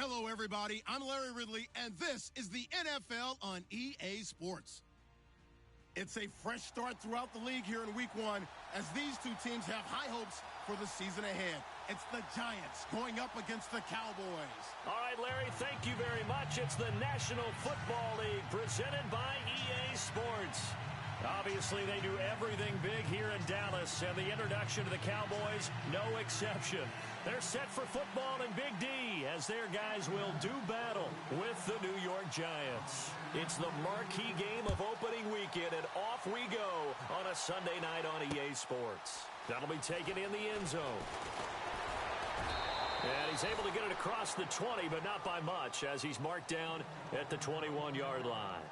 Hello, everybody. I'm Larry Ridley, and this is the NFL on EA Sports. It's a fresh start throughout the league here in Week 1 as these two teams have high hopes for the season ahead. It's the Giants going up against the Cowboys. All right, Larry, thank you very much. It's the National Football League presented by EA Sports. Obviously, they do everything big here in Dallas, and the introduction to the Cowboys, no exception. They're set for football in Big D as their guys will do battle with the New York Giants. It's the marquee game of opening weekend, and off we go on a Sunday night on EA Sports. That'll be taken in the end zone. And he's able to get it across the 20, but not by much, as he's marked down at the 21-yard line.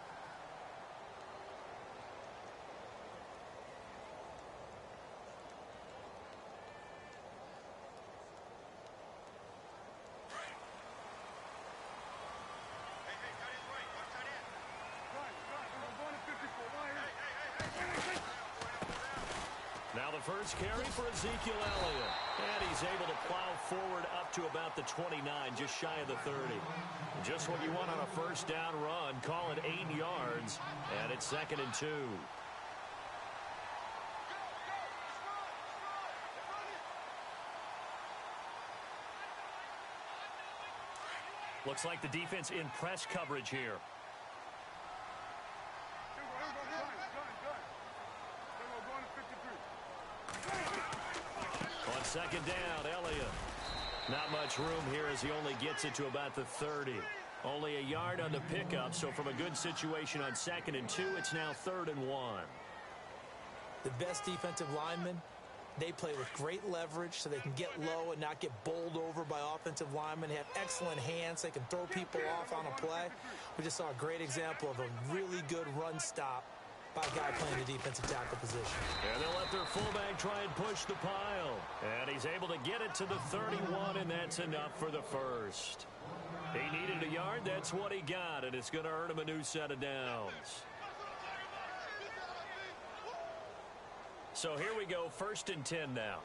Now the first carry for Ezekiel Elliott. And he's able to plow forward up to about the 29, just shy of the 30. Just what you want on a first down run. Call it 8 yards. And it's 2nd and 2. Looks like the defense in press coverage here. On second down, Elliott. Not much room here as he only gets it to about the 30. Only a yard on the pickup, so from a good situation on 2nd and 2, it's now 3rd and 1. The best defensive linemen, they play with great leverage so they can get low and not get bowled over by offensive linemen. They have excellent hands. They can throw people off on a play. We just saw a great example of a really good run stop by a guy playing the defensive tackle position. And they'll let their fullback try and push the pile. And he's able to get it to the 31, and that's enough for the first. He needed a yard. That's what he got, and it's going to earn him a new set of downs. So here we go, 1st and 10 now.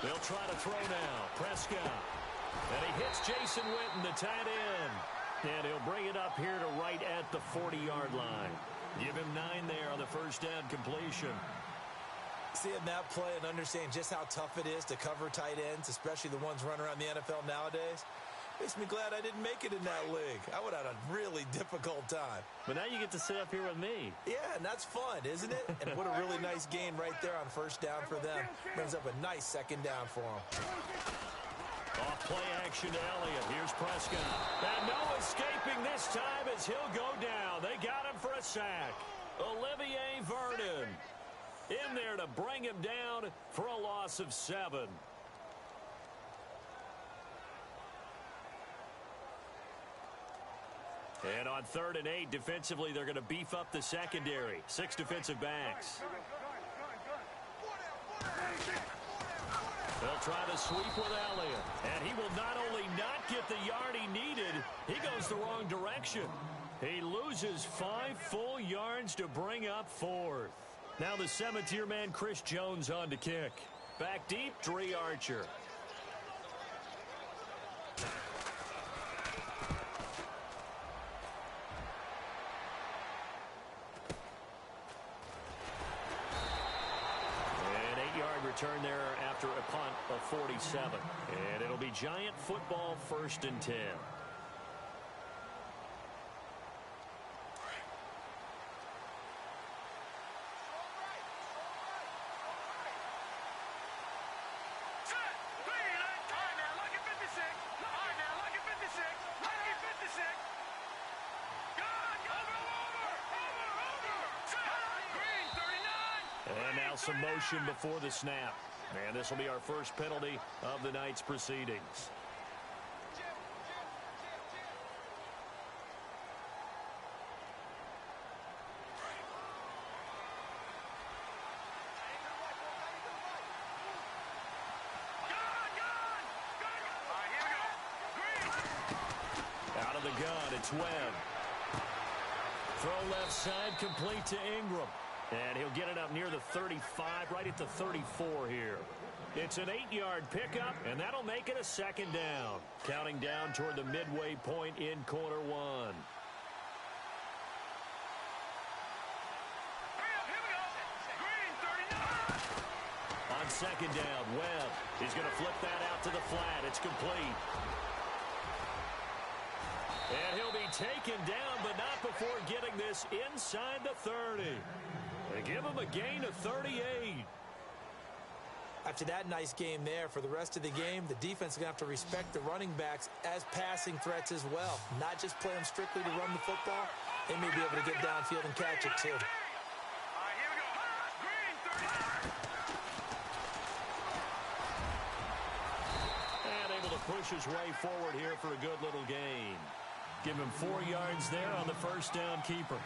They'll try to throw now. Prescott. And he hits Jason Witten, the tight end. And he'll bring it up here to right at the 40-yard line. Give him 9 there on the first down completion. Seeing that play and understanding just how tough it is to cover tight ends, especially the ones running around the NFL nowadays, makes me glad I didn't make it in that league. I would have had a really difficult time. But now you get to sit up here with me. Yeah, and that's fun, isn't it? And what a really nice gain right there on first down for them. Brings up a nice 2nd down for them. Off play action to Elliott. Here's Prescott. And no escaping this time as he'll go down. They got him for a sack. Olivier Vernon in there to bring him down for a loss of 7. And on 3rd and 8, defensively, they're going to beef up the secondary. 6 defensive backs. They'll try to sweep with Elliott. And he will not only not get the yard he needed, he goes the wrong direction. He loses 5 full yards to bring up 4th. Now the 7th-year man, Chris Jones, on to kick. Back deep, Dre Archer. Return there after a punt of 47. And it'll be Giant football, 1st and 10. Some motion before the snap. And this will be our first penalty of the night's proceedings. gun. It's Webb. Throw left side, complete to Ingram. And he'll get it up near the 35, right at the 34 here. It's an 8-yard pickup, and that'll make it a second down. Counting down toward the midway point in quarter one. On second down, Webb. He's going to flip that out to the flat. It's complete. And he'll be taken down, but not before getting this inside the 30. They give him a gain of 38. After that nice game there, for the rest of the game, the defense is going to have to respect the running backs as passing threats as well. Not just play them strictly to run the football. They may be able to get downfield and catch it too. And able to push his way forward here for a good little gain. Give him 4 yards there on the first down keeper.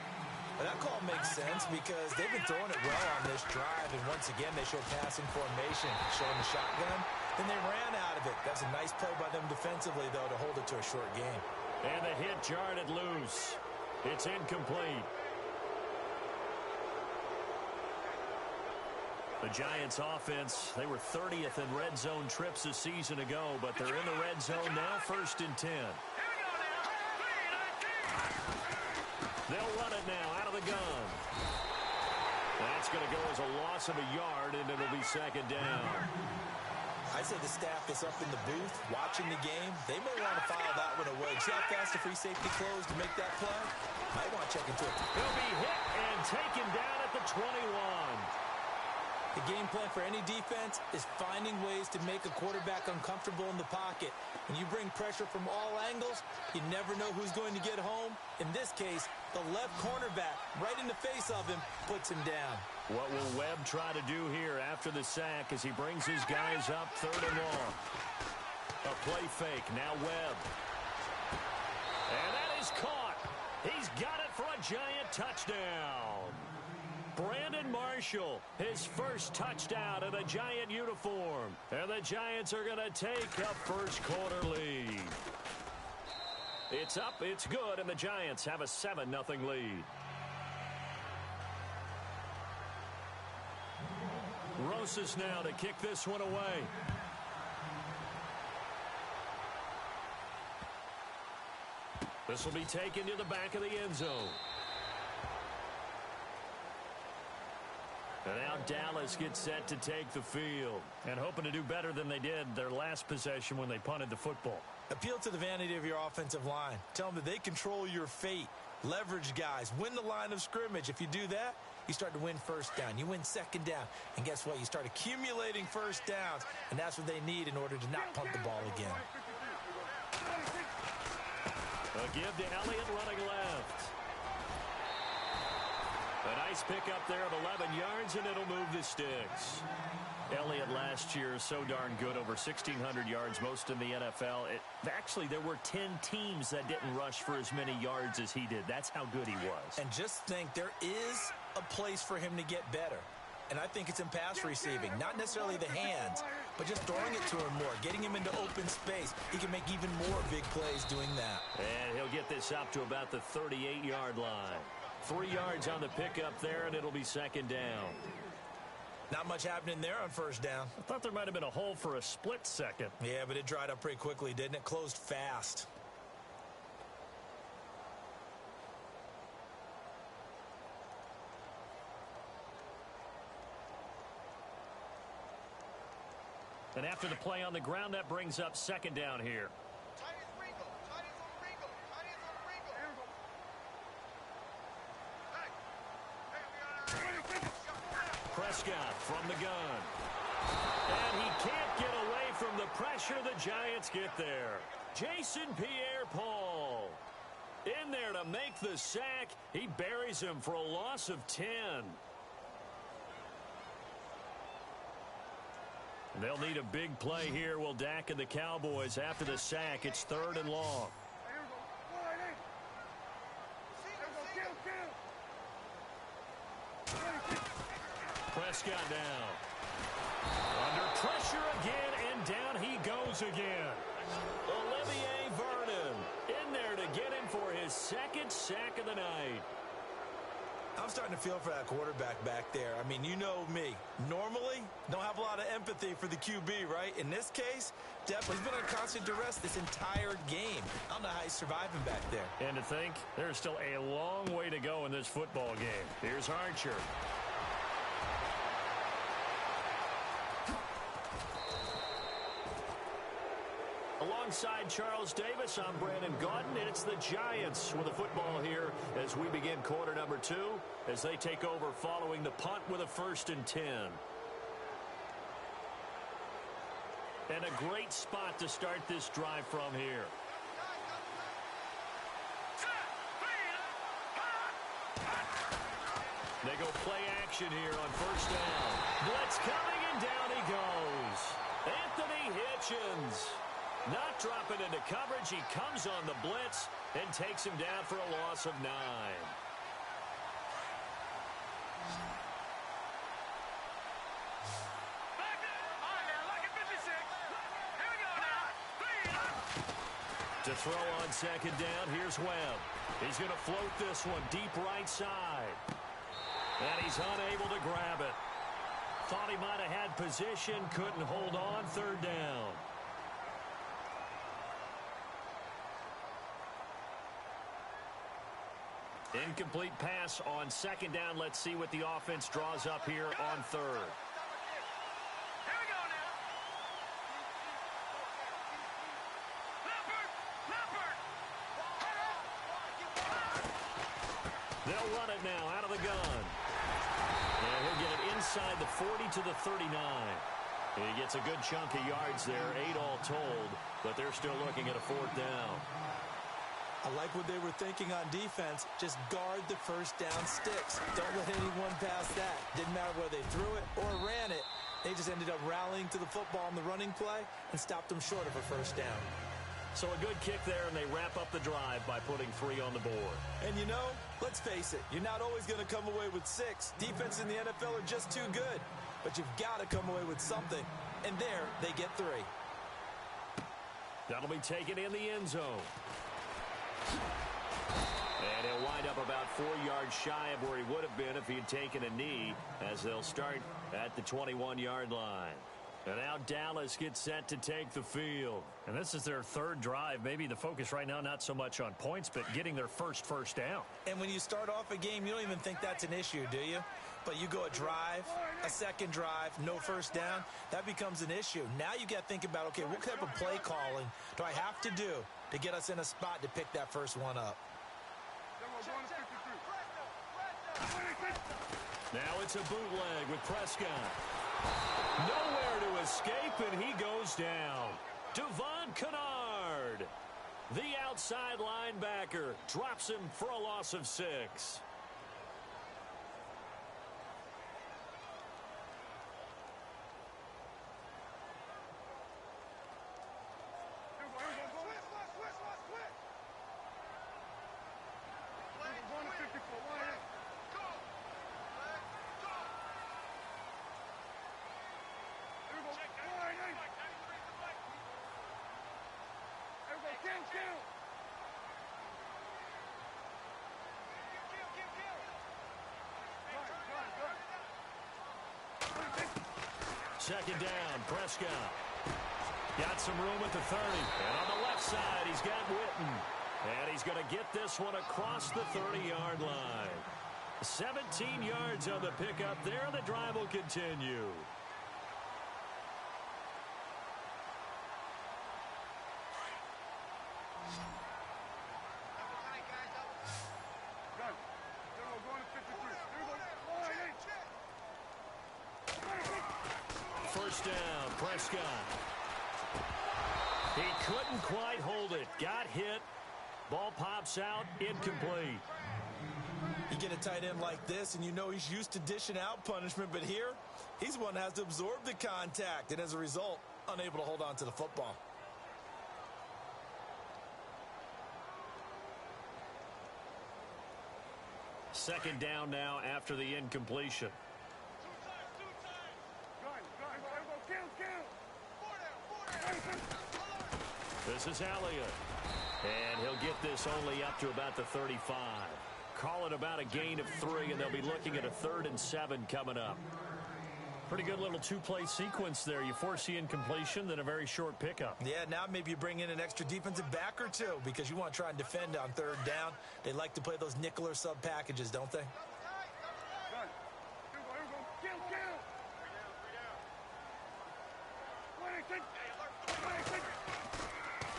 Well, that call makes sense because they've been throwing it well on this drive, and once again they show passing formation, showing the shotgun. Then they ran out of it. That's a nice play by them defensively, though, to hold it to a short game. And the hit jarred it loose. It's incomplete. The Giants offense, they were 30th in red zone trips a season ago, but they're in the red zone now, 1st and 10. They'll run it now out of the gun. That's going to go as a loss of a yard, and it'll be second down. I'd say the staff that's up in the booth watching the game, they may want to file that one away. See how fast the free safety closed to make that play? Might want to check into it. He'll be hit and taken down at the 21. The game plan for any defense is finding ways to make a quarterback uncomfortable in the pocket. When you bring pressure from all angles, you never know who's going to get home. In this case, the left cornerback, right in the face of him, puts him down. What will Webb try to do here after the sack as he brings his guys up 3rd and long? A play fake, now Webb. And that is caught. He's got it for a Giant touchdown. Brandon Marshall, his first touchdown in a Giant uniform. And the Giants are going to take a first quarter lead. It's up, it's good, and the Giants have a 7-0 lead. Rosas now to kick this one away. This will be taken to the back of the end zone. And now Dallas gets set to take the field and hoping to do better than they did their last possession when they punted the football. Appeal to the vanity of your offensive line. Tell them that they control your fate. Leverage guys. Win the line of scrimmage. If you do that, you start to win first down. You win second down. And guess what? You start accumulating first downs. And that's what they need in order to not punt the ball again. A give to Elliott running left. A nice pickup there of 11 yards, and it'll move the sticks. Elliott last year so darn good, over 1,600 yards, most in the NFL. Actually, there were 10 teams that didn't rush for as many yards as he did. That's how good he was. And just think, there is a place for him to get better. And I think it's in pass receiving. Not necessarily the hands, but just throwing it to him more, getting him into open space. He can make even more big plays doing that. And he'll get this up to about the 38-yard line. 3 yards on the pickup there, and it'll be second down. Not much happening there on first down. I thought there might have been a hole for a split second. Yeah, but it dried up pretty quickly, didn't it? Closed fast. And after the play on the ground, that brings up second down here. Prescott from the gun. And he can't get away from the pressure. The Giants get there. Jason Pierre-Paul in there to make the sack. He buries him for a loss of 10. They'll need a big play here, will Dak and the Cowboys after the sack. It's 3rd and long. Prescott down. Under pressure again, and down he goes again. Olivier Vernon in there to get him for his second sack of the night. I'm starting to feel for that quarterback back there. I mean, you know me. Normally, don't have a lot of empathy for the QB, right? In this case, definitely he's been on constant duress this entire game. I don't know how he's surviving back there. And to think, there's still a long way to go in this football game. Here's Archer. Alongside Charles Davis, I'm Brandon Gaudin, and it's the Giants with the football here as we begin quarter number 2 as they take over following the punt with a 1st and 10. And a great spot to start this drive from here. They go play action here on 1st down. Blitz coming, and down he goes. Anthony Hitchens. Not dropping into coverage. He comes on the blitz and takes him down for a loss of 9. To throw on 2nd down, here's Webb. He's going to float this one deep right side. And he's unable to grab it. Thought he might have had position, couldn't hold on. 3rd down. Incomplete pass on 2nd down. Let's see what the offense draws up here on 3rd. They'll run it now out of the gun. And he'll get it inside the 40 to the 39. He gets a good chunk of yards there, 8 all told, but they're still looking at a 4th down. I like what they were thinking on defense. Just guard the 1st down sticks. Don't let anyone pass that. Didn't matter whether they threw it or ran it. They just ended up rallying to the football in the running play and stopped them short of a 1st down. So a good kick there, and they wrap up the drive by putting 3 on the board. And you know, let's face it, you're not always going to come away with 6. Defense in the NFL are just too good. But you've got to come away with something. And there, they get 3. That'll be taken in the end zone. And he'll wind up about 4 yards shy of where he would have been if he had taken a knee, as they'll start at the 21-yard line. And now Dallas gets set to take the field. And this is their 3rd drive. Maybe the focus right now not so much on points, but getting their first down. And when you start off a game, you don't even think that's an issue, do you? But you go a drive, a 2nd drive, no 1st down, that becomes an issue. Now you got to think about, okay, what type of play calling do I have to do to get us in a spot to pick that first one up? Now it's a bootleg with Prescott. Nowhere to escape, and he goes down. Devon Kennard, the outside linebacker, drops him for a loss of 6. Second down, Prescott. Got some room at the 30. And on the left side, he's got Witten. And he's going to get this one across the 30-yard line. 17 yards on the pickup there. The drive will continue. First down, Prescott. He couldn't quite hold it. Got hit. Ball pops out, incomplete. You get a tight end like this, and you know he's used to dishing out punishment, but here, he's one that has to absorb the contact, and as a result, unable to hold on to the football. Second down now after the incompletion. This is Elliott. And he'll get this only up to about the 35. Call it about a gain of 3, and they'll be looking at a 3rd and 7 coming up. Pretty good little two-play sequence there. You force the incompletion, then a very short pickup. Yeah, now maybe you bring in an extra defensive back or two because you want to try and defend on 3rd down. They like to play those nickel or sub packages, don't they?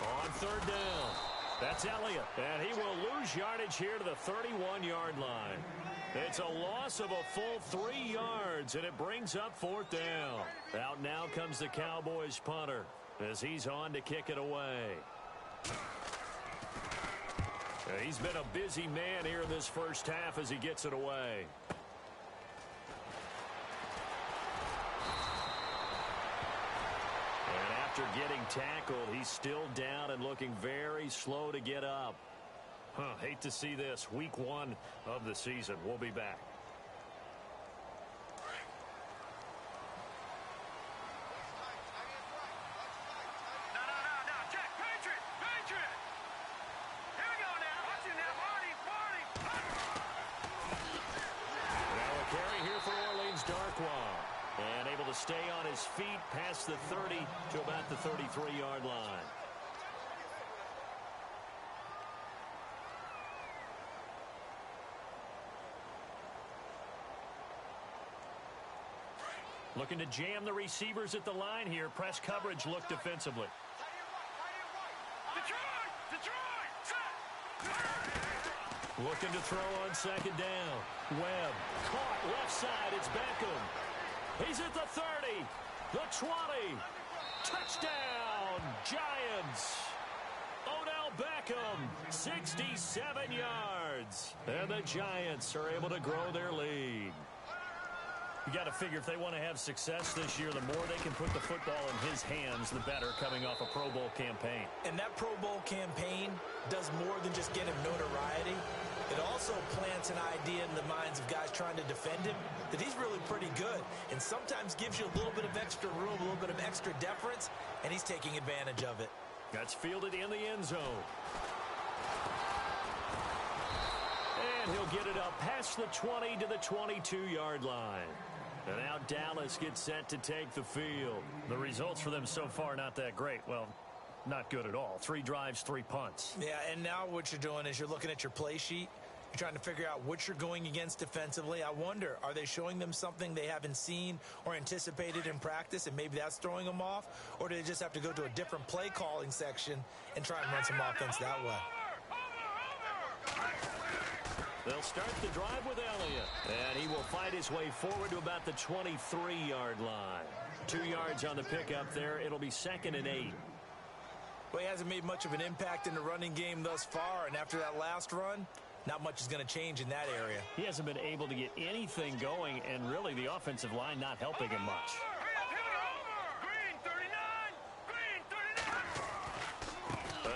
On 3rd down, that's Elliott, and he will lose yardage here to the 31-yard line. It's a loss of a full 3 yards, and it brings up 4th down. Out now comes the Cowboys punter as he's on to kick it away. He's been a busy man here in this first half as he gets it away. After getting tackled, he's still down and looking very slow to get up. Hate to see this. Week 1 of the season. We'll be back. No. Check. Patriot. Here we go now. Watch him now. Party. Now a carry here for Orleans Darkwa. And able to stay on his feet past the 30 to about the 33-yard line. Looking to jam the receivers at the line here. Press coverage look defensively. Looking to throw on 2nd down. Webb caught left side. It's Beckham. He's at the 30, the 20. Touchdown, Giants. Odell Beckham, 67 yards. And the Giants are able to grow their lead. You got to figure if they want to have success this year, the more they can put the football in his hands, the better, coming off a Pro Bowl campaign. And that Pro Bowl campaign does more than just get him notoriety. It also plants an idea in the minds of guys trying to defend him that he's really pretty good and sometimes gives you a little bit of extra room, a little bit of extra deference, and he's taking advantage of it. That's fielded in the end zone. And he'll get it up past the 20 to the 22-yard line. And now Dallas gets set to take the field. The results for them so far not that great. Well, not good at all. 3 drives, 3 punts. Yeah, and now what you're doing is you're looking at your play sheet. You're trying to figure out what you're going against defensively. I wonder, are they showing them something they haven't seen or anticipated in practice, and maybe that's throwing them off? Or do they just have to go to a different play calling section and try and run some offense that way? They'll start the drive with Elliott, and he will fight his way forward to about the 23-yard line. 2 yards on the pickup there. It'll be 2nd and 8. Well, he hasn't made much of an impact in the running game thus far, and after that last run, not much is going to change in that area. He hasn't been able to get anything going, and really the offensive line not helping him much.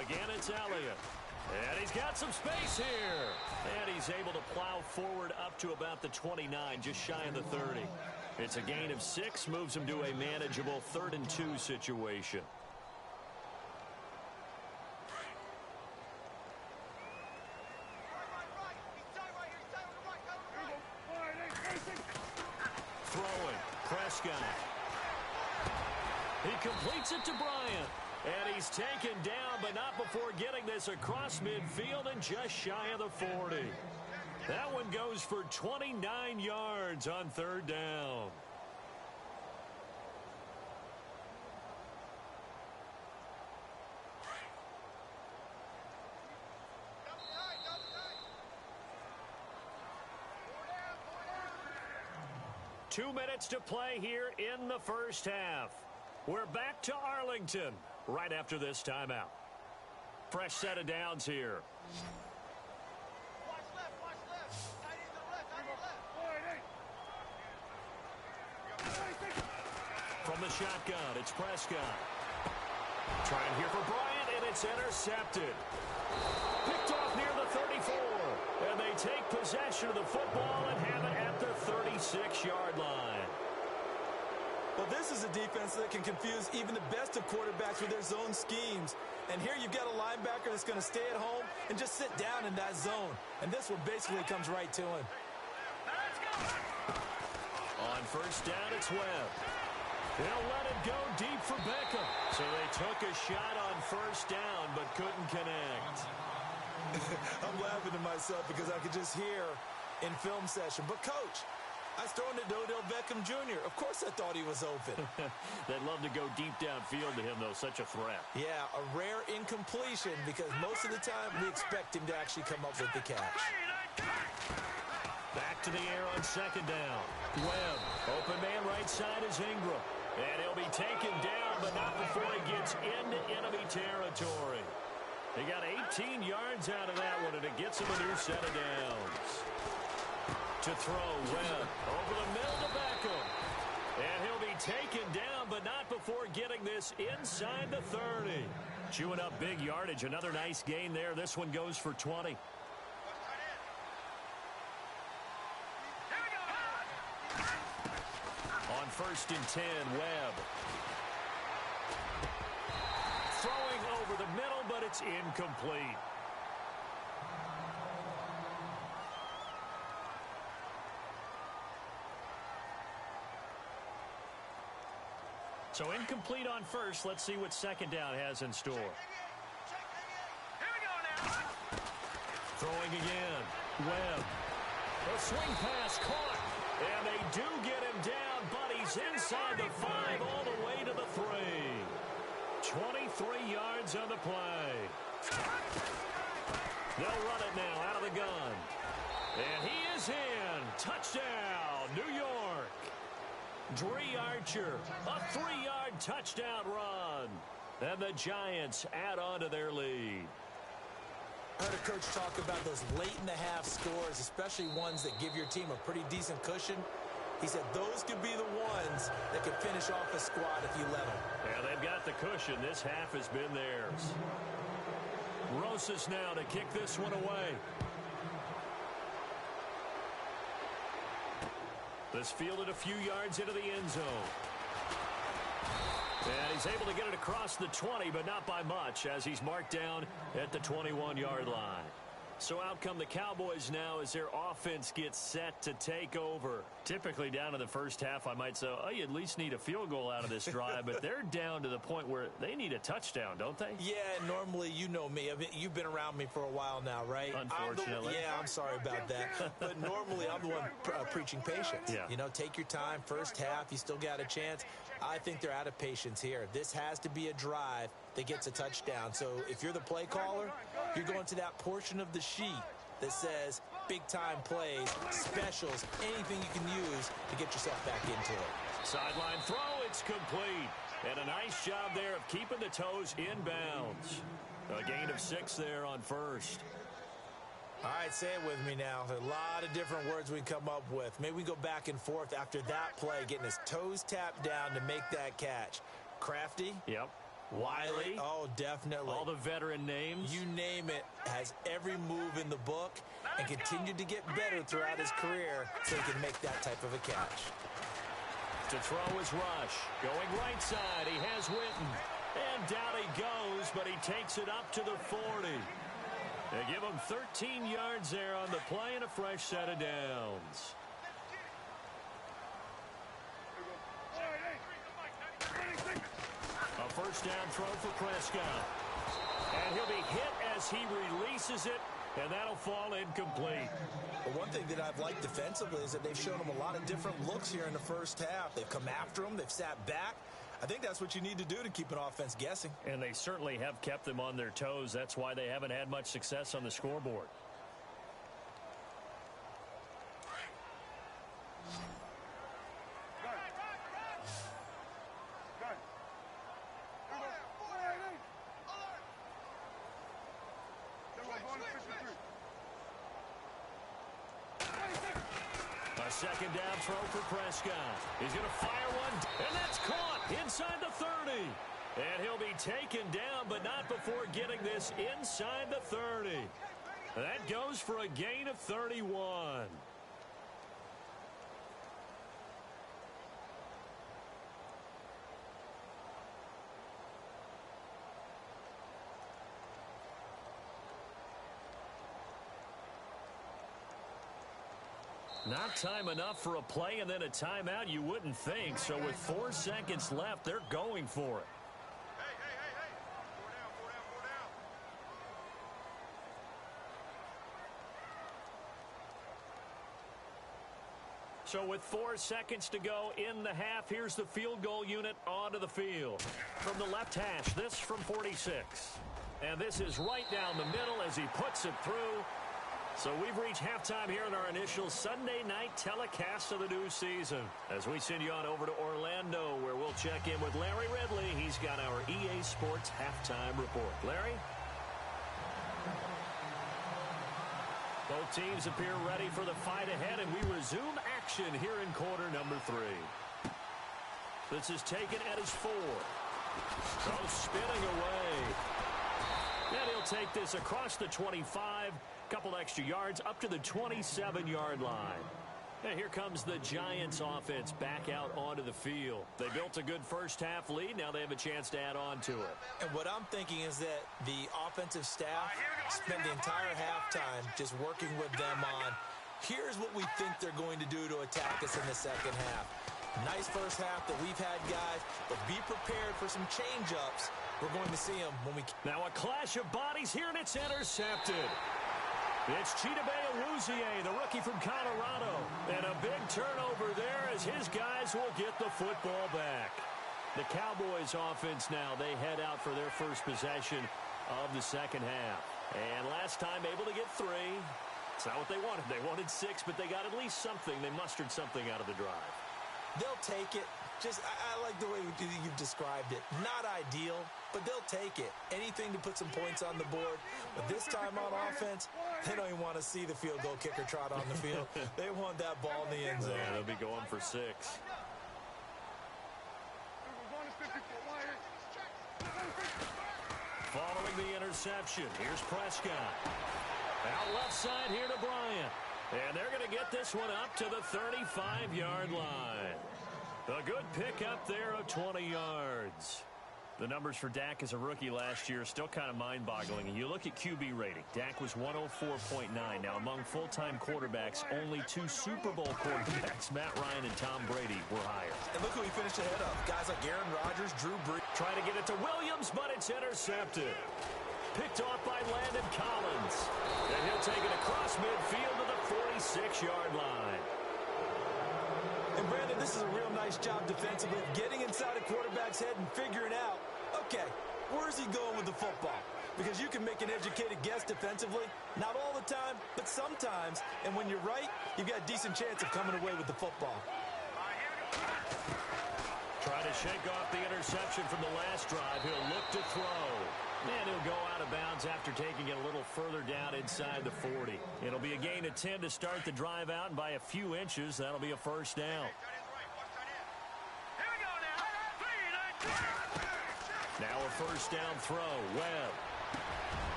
Again, it's Elliott. And he's got some space here. And he's able to plow forward up to about the 29, just shy of the 30. It's a gain of 6, moves him to a manageable 3rd and 2 situation. Throwing, Prescott. He completes it to Bryant. And he's taken down, but not before getting this across midfield and just shy of the 40. That one goes for 29 yards on 3rd down. Two minutes to play here in the first half. We're back to Arlington right after this timeout. Fresh set of downs here. From the shotgun, it's Prescott. Trying here for Bryant, and it's intercepted. Picked off near the 34. And they take possession of the football and have it at the 36-yard line. Well, Well, this is a defense that can confuse even the best of quarterbacks with their zone schemes. And here you've got a linebacker that's going to stay at home and just sit down in that zone. And this one basically comes right to him. On first down, it's Webb. They'll let it go deep for Beckham. So they took a shot on first down but couldn't connect. I'm laughing to myself because I could just hear in film session. But, Coach, I was throwing to Odell Beckham Jr. Of course I thought he was open. They'd love to go deep downfield to him, though. Such a threat. Yeah, a rare incompletion because most of the time we expect him to actually come up with the catch. Back to the air on second down. Webb, open man right side is Ingram. And he'll be taken down, but not before he gets into enemy territory. He got 18 yards out of that one, and it gets him a new set of downs. To throw, Webb over the middle to Beckham. And he'll be taken down, but not before getting this inside the 30. Chewing up big yardage. Another nice gain there. This one goes for 20. On first and 10, Webb. Throwing over the middle, but it's incomplete. So incomplete on first. Let's see what second down has in store. Here we go now. Throwing again. Webb. A swing pass caught. And they do get him down, but he's inside the 5 all the way to the 3. 23 yards on the play. They'll run it now out of the gun. And he is in. Touchdown, New York. Dree Archer, a 3-yard touchdown run. And the Giants add on to their lead. I heard a coach talk about those late-in-the-half scores, especially ones that give your team a pretty decent cushion. He said those could be the ones that could finish off a squad if you let them. Yeah, they've got the cushion. This half has been theirs. Rosas now to kick this one away. This fielded a few yards into the end zone. And he's able to get it across the 20, but not by much, as he's marked down at the 21-yard line. So out come the Cowboys now as their offense gets set to take over. Typically down in the first half, I might say, oh, you at least need a field goal out of this drive, but they're down to the point where they need a touchdown, don't they? Yeah, normally, you know me. I mean, you've been around me for a while now, right? Unfortunately. I'm sorry about that. But normally, I'm the one preaching patience. Yeah. You know, take your time. First half, you still got a chance. I think they're out of patience here. This has to be a drive that gets a touchdown. So if you're the play caller, you're going to that portion of the sheet that says big-time plays, specials, anything you can use to get yourself back into it. Sideline throw, it's complete. And a nice job there of keeping the toes inbounds. A gain of 6 there on first. All right, say it with me now. There's a lot of different words we come up with. Maybe we go back and forth after that play, getting his toes tapped down to make that catch. Crafty? Yep. Wiley? Oh, definitely. All the veteran names. You name it. Has every move in the book and continued to get better throughout his career so he can make that type of a catch. To throw is Rush. Going right side, he has Witten. And down he goes, but he takes it up to the 40. They give him 13 yards there on the play and a fresh set of downs. A first down throw for Prescott. And he'll be hit as he releases it, and that'll fall incomplete. But one thing that I've liked defensively is that they've shown him a lot of different looks here in the first half. They've come after him. They've sat back. I think that's what you need to do to keep an offense guessing. And they certainly have kept them on their toes. That's why they haven't had much success on the scoreboard. A second down throw for Prescott. He's going to fire one, and that's caught inside the 30. And he'll be taken down, but not before getting this inside the 30. That goes for a gain of 31. Not time enough for a play and then a timeout, you wouldn't think. So with 4 seconds left, they're going for it. Hey. 4 down. So with 4 seconds to go in the half, here's the field goal unit onto the field. From the left hash, this from 46. And this is right down the middle as he puts it through. So we've reached halftime here in our initial Sunday night telecast of the new season. As we send you on over to Orlando, where we'll check in with Larry Ridley. He's got our EA Sports halftime report. Larry? Both teams appear ready for the fight ahead, and we resume action here in quarter number 3. This is taken at his 4. Oh, spinning away. And he'll take this across the 25. Couple extra yards up to the 27-yard line. And here comes the Giants offense back out onto the field. They built a good first-half lead. Now they have a chance to add on to it. And what I'm thinking is that the offensive staff spent the entire halftime just working with them on, here's what we think they're going to do to attack us in the second half. Nice first half that we've had, guys, but be prepared for some change-ups. We're going to see them when we... Now a clash of bodies here, and it's intercepted. It's Chidobe Awuzie, the rookie from Colorado. And a big turnover there as his guys will get the football back. The Cowboys offense now, they head out for their first possession of the second half. And last time able to get 3. It's not what they wanted. They wanted 6, but they got at least something. They mustered something out of the drive. They'll take it. I like the way you've described it. Not ideal, but they'll take it. Anything to put some points on the board. But this time on offense, they don't even want to see the field goal kicker trot on the field. They want that ball in the end zone. Yeah, they'll be going for 6. Following the interception, here's Prescott. Out left side here to Bryant. And they're going to get this one up to the 35-yard line. A good pickup there of 20 yards. The numbers for Dak as a rookie last year are still kind of mind-boggling. And you look at QB rating. Dak was 104.9. Now, among full-time quarterbacks, only 2 Super Bowl quarterbacks, Matt Ryan and Tom Brady, were higher. And look who he finished ahead of. Guys like Aaron Rodgers, Drew Brees. Trying to get it to Williams, but it's intercepted. Picked off by Landon Collins. And he'll take it across midfield to the 46-yard line. And Brandon, this is a real nice job defensively of getting inside a quarterback's head and figuring out, okay, where's he going with the football? Because you can make an educated guess defensively, not all the time, but sometimes. And when you're right, you've got a decent chance of coming away with the football. Trying to shake off the interception from the last drive. He'll look to throw. And he'll go out of bounds after taking it a little further down inside the 40. It'll be a gain of 10 to start the drive out, and by a few inches, that'll be a first down. Now a first down throw. Webb.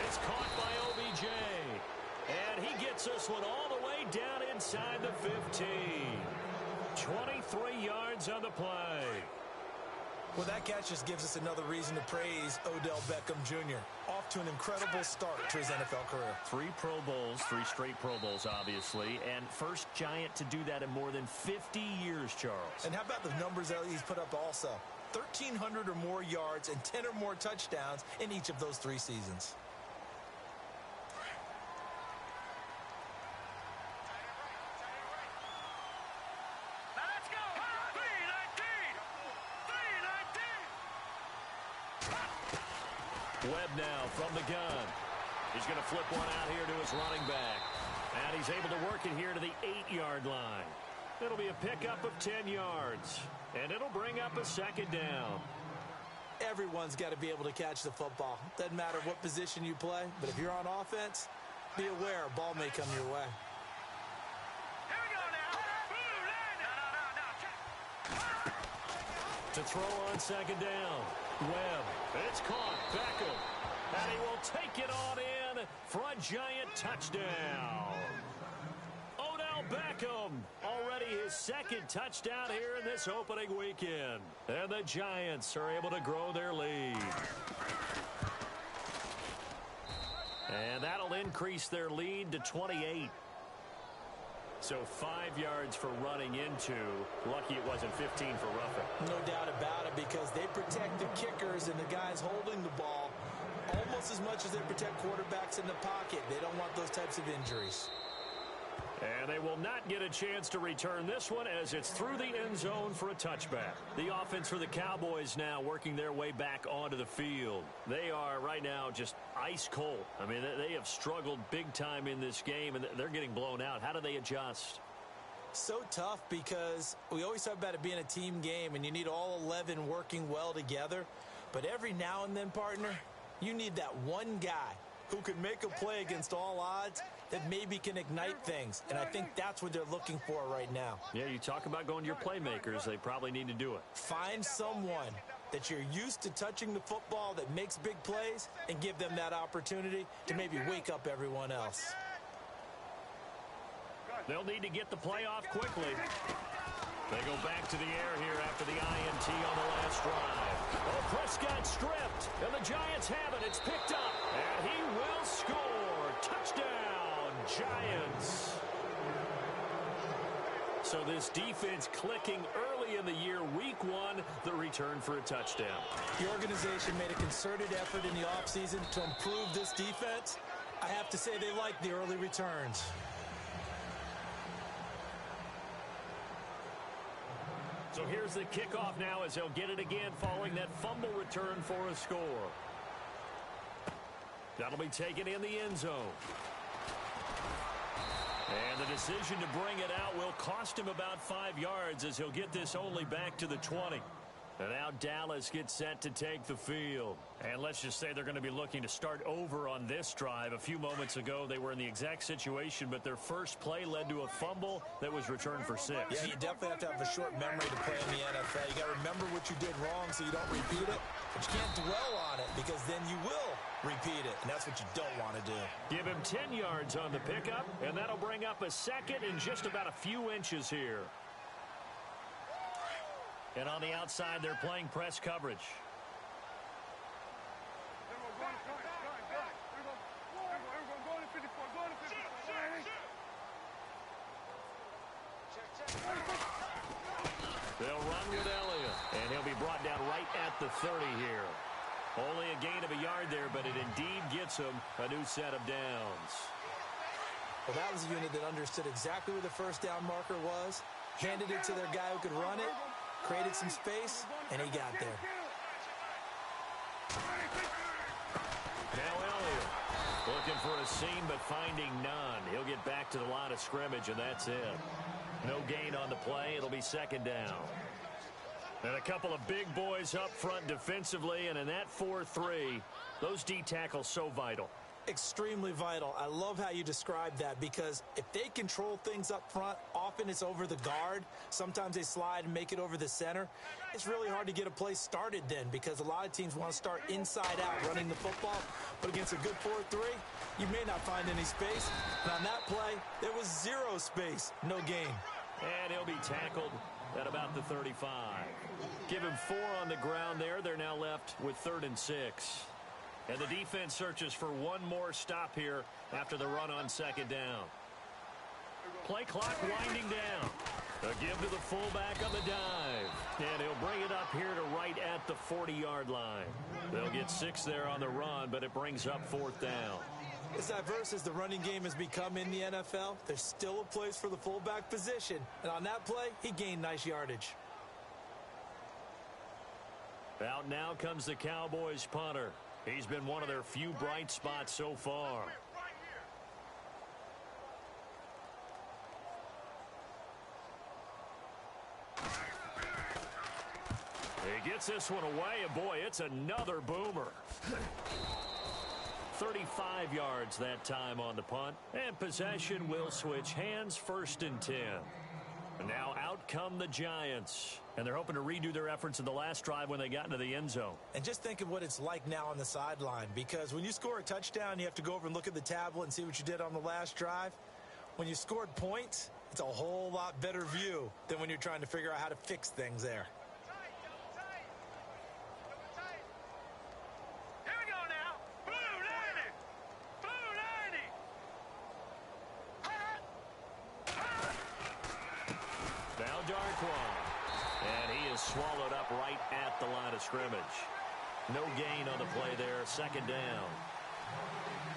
It's caught by OBJ. And he gets this one all the way down inside the 15. 23 yards on the play. Well, that catch just gives us another reason to praise Odell Beckham Jr. Off to an incredible start to his NFL career. 3 Pro Bowls, 3 straight Pro Bowls, obviously, and first Giant to do that in more than 50 years, Charles. And how about the numbers that he's put up also? 1,300 or more yards and 10 or more touchdowns in each of those 3 seasons. Webb now from the gun. He's going to flip one out here to his running back. And he's able to work it here to the 8-yard line. It'll be a pickup of 10 yards. And it'll bring up a second down. Everyone's got to be able to catch the football. Doesn't matter what position you play, but if you're on offense, be aware a ball may come your way. Here we go now. To throw on second down. Webb. It's caught. Beckham. And he will take it on in for a Giant touchdown. Odell Beckham. Already his second touchdown here in this opening weekend. And the Giants are able to grow their lead. And that'll increase their lead to 28. So 5 yards for running into. Lucky it wasn't 15 for roughing. No doubt about it, because they protect the kickers and the guys holding the ball almost as much as they protect quarterbacks in the pocket. They don't want those types of injuries. And they will not get a chance to return this one as it's through the end zone for a touchback. The offense for the Cowboys now working their way back onto the field. They are right now just ice cold. I mean, they have struggled big time in this game, and they're getting blown out. How do they adjust? So tough, because we always talk about it being a team game, and you need all 11 working well together. But every now and then, partner, you need that one guy who can make a play against all odds that maybe can ignite things. And I think that's what they're looking for right now. Yeah, you talk about going to your playmakers. They probably need to do it. Find someone that you're used to touching the football that makes big plays and give them that opportunity to maybe wake up everyone else. They'll need to get the play off quickly. They go back to the air here after the INT on the last drive. Oh, Prescott stripped, and the Giants have it. It's picked up, and he will score. Touchdown, Giants. So this defense clicking early in the year, week 1, the return for a touchdown. The organization made a concerted effort in the offseason to improve this defense. I have to say they like the early returns. So here's the kickoff now as they'll get it again following that fumble return for a score. That'll be taken in the end zone. And the decision to bring it out will cost him about 5 yards as he'll get this only back to the 20. And now Dallas gets set to take the field. And let's just say they're going to be looking to start over on this drive. A few moments ago, they were in the exact situation, but their first play led to a fumble that was returned for 6. Yeah, you definitely have to have a short memory to play in the NFL. You got to remember what you did wrong so you don't repeat it. But you can't dwell on it, because then you will repeat it. And that's what you don't want to do. Give him 10 yards on the pickup, and that'll bring up a second and just about a few inches here. And on the outside, they're playing press coverage. They'll run with Elliott, and he'll be brought down right at the 30 here. Only a gain of a yard there, but it indeed gets him a new set of downs. Well, that was a unit that understood exactly where the first down marker was, handed it to their guy who could run it, created some space, and he got there. Now Elliott looking for a seam, but finding none. He'll get back to the line of scrimmage, and that's it. No gain on the play. It'll be second down. And a couple of big boys up front defensively, and in that 4-3, those D tackles so vital. Extremely vital. I love how you describe that, because if they control things up front, often it's over the guard. Sometimes they slide and make it over the center. It's really hard to get a play started then, because a lot of teams want to start inside out running the football. But against a good 4-3, you may not find any space. And on that play, there was zero space. No gain. And he'll be tackled at about the 35. Give him 4 on the ground there. They're now left with 3rd and 6. And the defense searches for one more stop here after the run on second down. Play clock winding down. A give to the fullback on the dive. And he'll bring it up here to right at the 40-yard line. They'll get 6 there on the run, but it brings up 4th down. As diverse as the running game has become in the NFL, there's still a place for the fullback position. And on that play, he gained nice yardage. Out now comes the Cowboys punter. He's been one of their few bright spots so far. He gets this one away, and boy, it's another boomer. 35 yards that time on the punt, and possession will switch hands, 1st and 10. And now out come the Giants, and they're hoping to redo their efforts in the last drive when they got into the end zone. And just think of what it's like now on the sideline, because when you score a touchdown, you have to go over and look at the tablet and see what you did on the last drive. When you scored points, it's a whole lot better view than when you're trying to figure out how to fix things there. Here we go now. Blue 90. Blue 90. swallowed up right at the line of scrimmage. No gain on the play there, second down.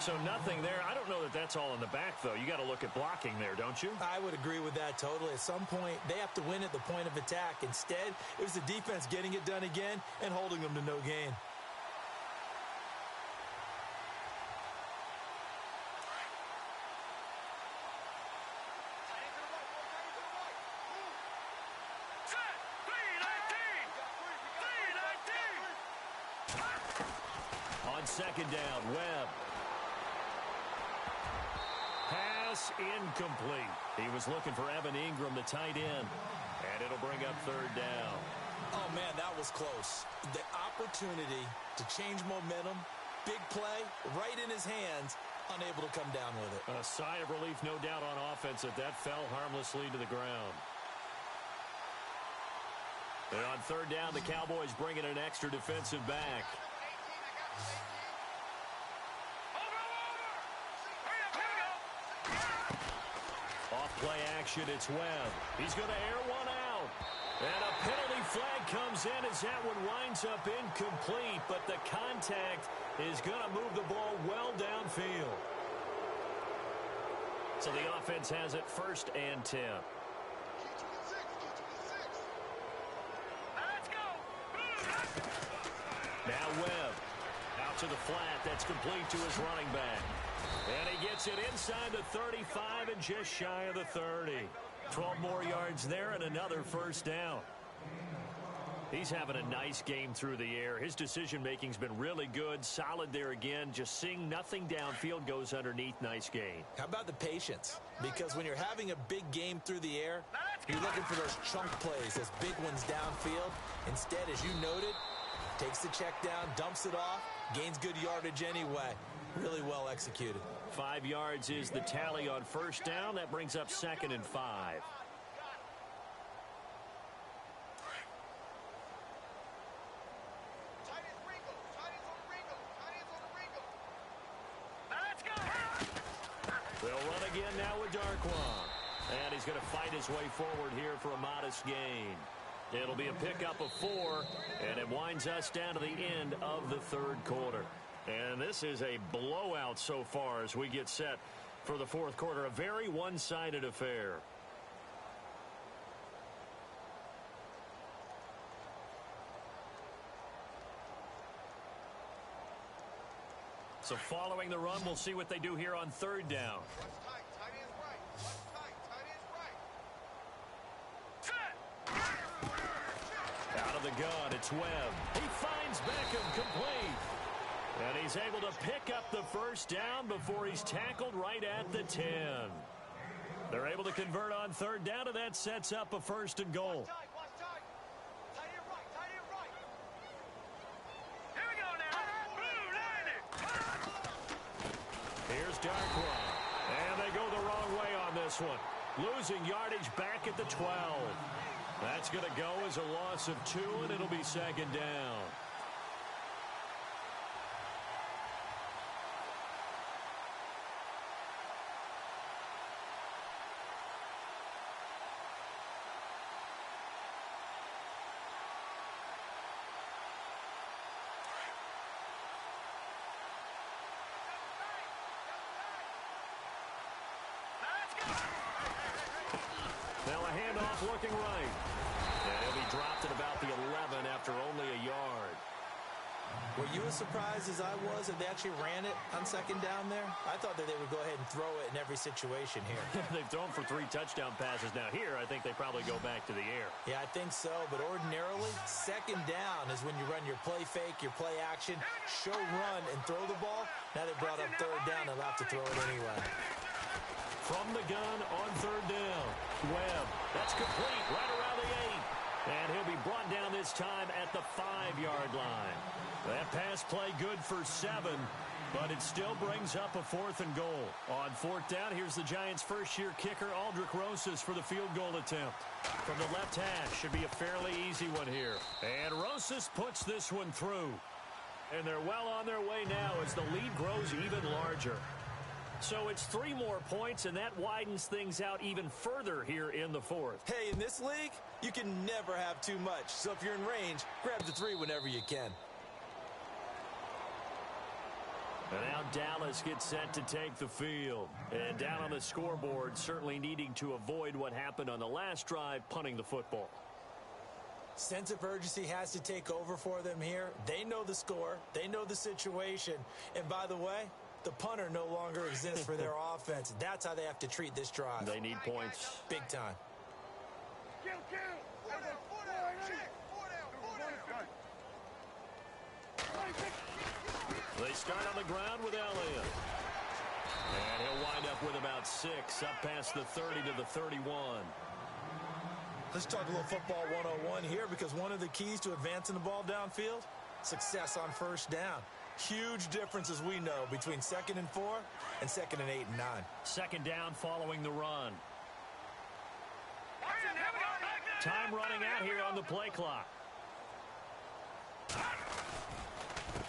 So nothing there. I don't know that that's all in the back, though. You got to look at blocking there, don't you? I would agree with that totally. At some point, they have to win at the point of attack. Instead, it was the defense getting it done again and holding them to no gain. On second down, Webb. Pass incomplete. He was looking for Evan Ingram, the tight end. And it'll bring up third down. Oh, man, that was close. The opportunity to change momentum, big play, right in his hands, unable to come down with it. A sigh of relief, no doubt, on offense that fell harmlessly to the ground. And on third down, the Cowboys bring in an extra defensive back. Off-play action, it's Webb. He's going to air one out. And a penalty flag comes in as that one winds up incomplete, but the contact is going to move the ball well downfield. So the offense has it 1st and 10. Now Webb out to the flat. That's complete to his running back. And he gets it inside the 35 and just shy of the 30. 12 more yards there and another first down. He's having a nice game through the air. His decision-making's been really good. Solid there again. Just seeing nothing downfield, goes underneath. Nice gain. How about the patience? Because when you're having a big game through the air, you're looking for those chunk plays, those big ones downfield. Instead, as you noted, takes the check down, dumps it off, gains good yardage anyway. Really well executed. 5 yards is the tally on first down. That brings up 2nd and 5. They'll run again now with Darquan. And he's going to fight his way forward here for a modest gain. It'll be a pickup of 4, and it winds us down to the end of the third quarter. And this is a blowout so far as we get set for the fourth quarter. A very one-sided affair. So following the run, we'll see what they do here on third down. Out of the gun, it's Webb. He finds Beckham, complete. And he's able to pick up the first down before he's tackled right at the 10. They're able to convert on third down, and that sets up a 1st and goal. Here's Darquan. And they go the wrong way on this one. Losing yardage back at the 12. That's going to go as a loss of 2, and it'll be 2nd down. Now a handoff looking right. And he'll be dropped at about the 11 after only a yard. Were you as surprised as I was that they actually ran it on 2nd down there? I thought that they would go ahead and throw it in every situation here. They've thrown for 3 touchdown passes. Now here, I think they probably go back to the air. Yeah, I think so. But ordinarily, 2nd down is when you run your play fake, your play action, show run, and throw the ball. Now they brought up third down. They'll have to throw it anyway. From the gun on third down. Webb. That's complete right around the 8. And he'll be brought down this time at the 5-yard line. That pass play good for 7, but it still brings up a 4th and goal. On 4th down, here's the Giants' first-year kicker, Aldrich Rosas, for the field goal attempt. From the left hash, should be a fairly easy one here. And Rosas puts this one through. And they're well on their way now as the lead grows even larger. So it's 3 more points, and that widens things out even further here in the 4th. Hey, in this league, you can never have too much. So if you're in range, grab the 3 whenever you can. And now Dallas gets set to take the field. And down on the scoreboard, certainly needing to avoid what happened on the last drive, punting the football. Sense of urgency has to take over for them here. They know the score. They know the situation. And by the way, the punter no longer exists for their offense. That's how they have to treat this drive. They need points. Big time. They start on the ground with Elliott. And he'll wind up with about 6, up past the 30 to the 31. Let's talk a little football 101 here, because one of the keys to advancing the ball downfield, success on first down. Huge difference, as we know, between 2nd and 4 and 2nd and 8 and 9. 2nd down following the run. Time running out here on the play clock.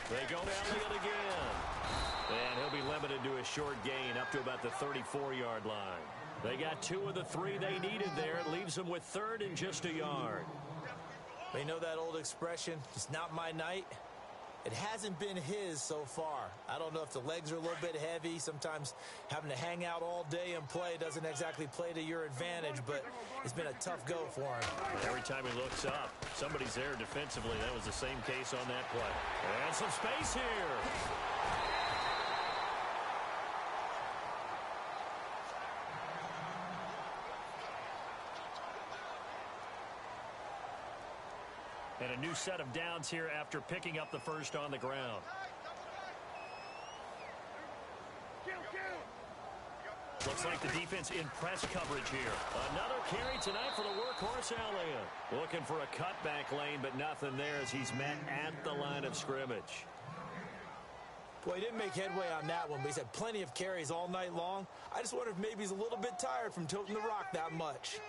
They go to Elliott again. And he'll be limited to a short gain up to about the 34-yard line. They got 2 of the 3 they needed there. It leaves them with 3rd and just a yard. They know that old expression, it's not my night. It hasn't been his so far. I don't know if the legs are a little bit heavy. Sometimes having to hang out all day and play doesn't exactly play to your advantage, but it's been a tough go for him. Every time he looks up, somebody's there defensively. That was the same case on that play. And some space here. And a new set of downs here after picking up the first on the ground. Looks like the defense in press coverage here. Another carry tonight for the workhorse Elliott. Looking for a cutback lane, but nothing there as he's met at the line of scrimmage. Boy, he didn't make headway on that one, but he's had plenty of carries all night long. I just wonder if maybe he's a little bit tired from toting the rock that much.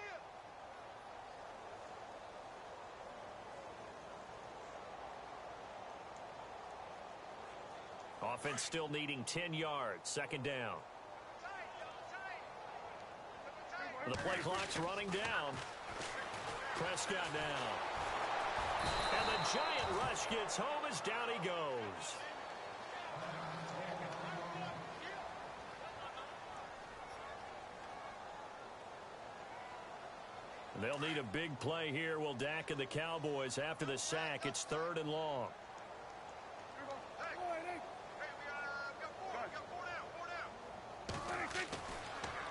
Offense still needing 10 yards. 2nd down. The play clock's running down. Prescott now. And the giant rush gets home as down he goes. They'll need a big play here. Will Dak and the Cowboys after the sack. It's 3rd and long.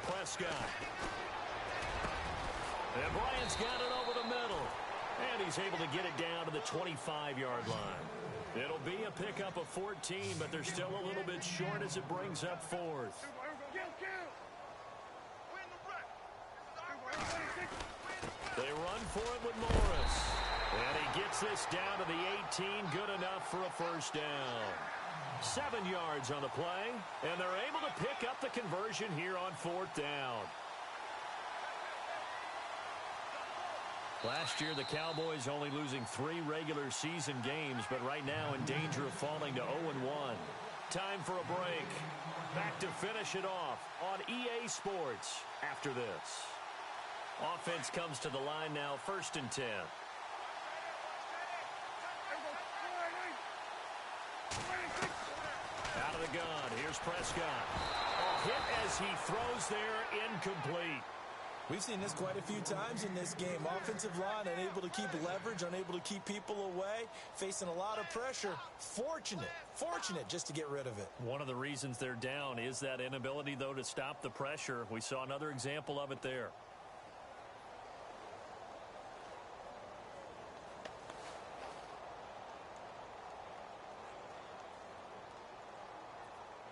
Prescott. And Bryant's got it over the middle. And he's able to get it down to the 25-yard line. It'll be a pickup of 14, but they're still a little bit short as it brings up 4th. They run for it with Morris. And he gets this down to the 18. Good enough for a first down. 7 yards on the play, and they're able to pick up the conversion here on 4th down. Last year, the Cowboys only losing 3 regular season games, but right now in danger of falling to 0-1. Time for a break. Back to finish it off on EA Sports after this. Offense comes to the line now, 1st and 10. Out of the gun, here's Prescott. A hit as he throws there, incomplete. We've seen this quite a few times in this game. Offensive line unable to keep leverage, unable to keep people away, facing a lot of pressure. Fortunate just to get rid of it. One of the reasons they're down is that inability, though, to stop the pressure. We saw another example of it there.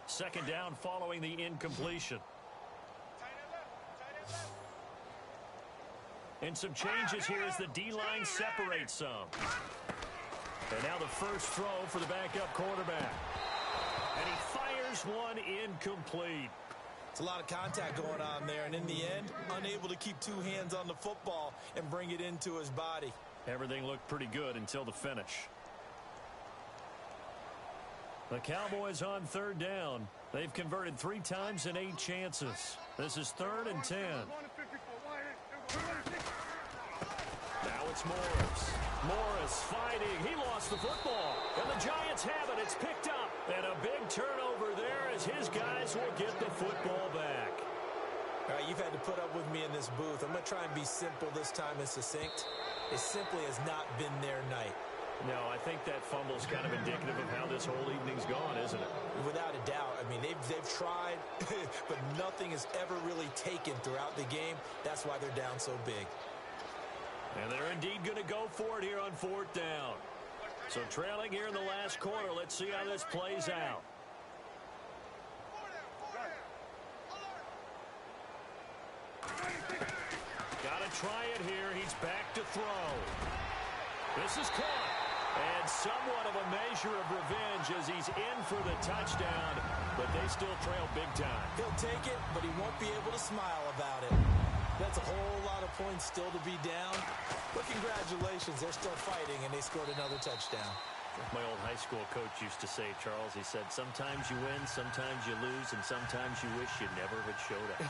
Second down following the incompletion. And some changes here as the D-line separates some. And now the first throw for the backup quarterback. And he fires one incomplete. It's a lot of contact going on there, and in the end, unable to keep 2 hands on the football and bring it into his body. Everything looked pretty good until the finish. The Cowboys on 3rd down. They've converted 3 times in 8 chances. This is 3rd and 10. Now it's Morris. Morris fighting. He lost the football. And the Giants have it. It's picked up. And a big turnover there as his guys will get the football back. All right, you've had to put up with me in this booth. I'm going to try and be simple this time and succinct. It simply has not been their night. No, I think that fumble's kind of indicative of how this whole evening's gone, isn't it? Without a doubt. I mean, they've tried, but nothing has ever really taken throughout the game. That's why they're down so big. And they're indeed going to go for it here on 4th down. So trailing here in the last quarter. Let's see how this plays out. Got to try it here. He's back to throw. This is caught. And somewhat of a measure of revenge as he's in for the touchdown, but they still trail big time. He'll take it, but he won't be able to smile about it. That's a whole lot of points still to be down. But congratulations, they're still fighting, and they scored another touchdown. My old high school coach used to say, Charles, he said, sometimes you win, sometimes you lose, and sometimes you wish you never had showed up.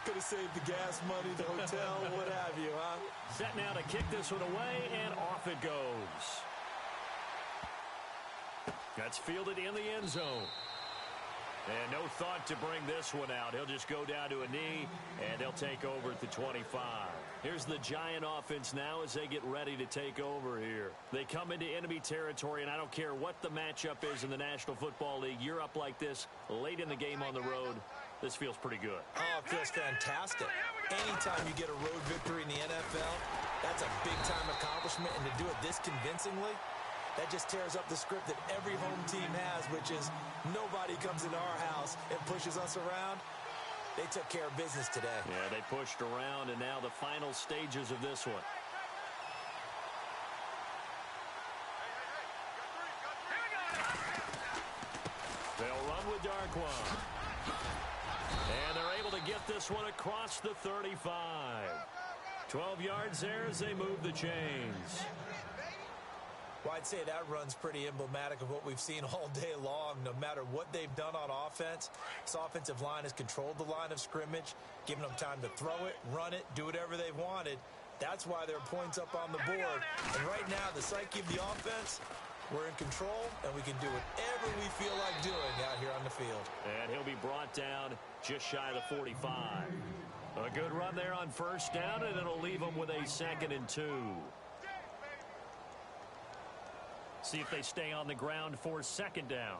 Could have saved the gas money, the hotel, what have you, huh? Set now to kick this one away, and off it goes. That's fielded in the end zone. And no thought to bring this one out. He'll just go down to a knee, and they'll take over at the 25. Here's the Giant offense now as they get ready to take over here. They come into enemy territory, and I don't care what the matchup is in the National Football League. You're up like this late in the game on the road. This feels pretty good. Oh, it feels fantastic. Anytime you get a road victory in the NFL, that's a big-time accomplishment, and to do it this convincingly, that just tears up the script that every home team has, which is nobody comes into our house and pushes us around. They took care of business today. Yeah, they pushed around, and now the final stages of this one. They'll run with Darquan. And they're able to get this one across the 35. 12 yards there as they move the chains. Well, I'd say that run's pretty emblematic of what we've seen all day long. No matter what they've done on offense, this offensive line has controlled the line of scrimmage, given them time to throw it, run it, do whatever they've wanted. That's why there are points up on the board. And right now, the psyche of the offense, we're in control, and we can do whatever we feel like doing out here on the field. And he'll be brought down just shy of the 45. A good run there on 1st down, and it'll leave them with a 2nd and 2. See if they stay on the ground for 2nd down.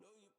No, you.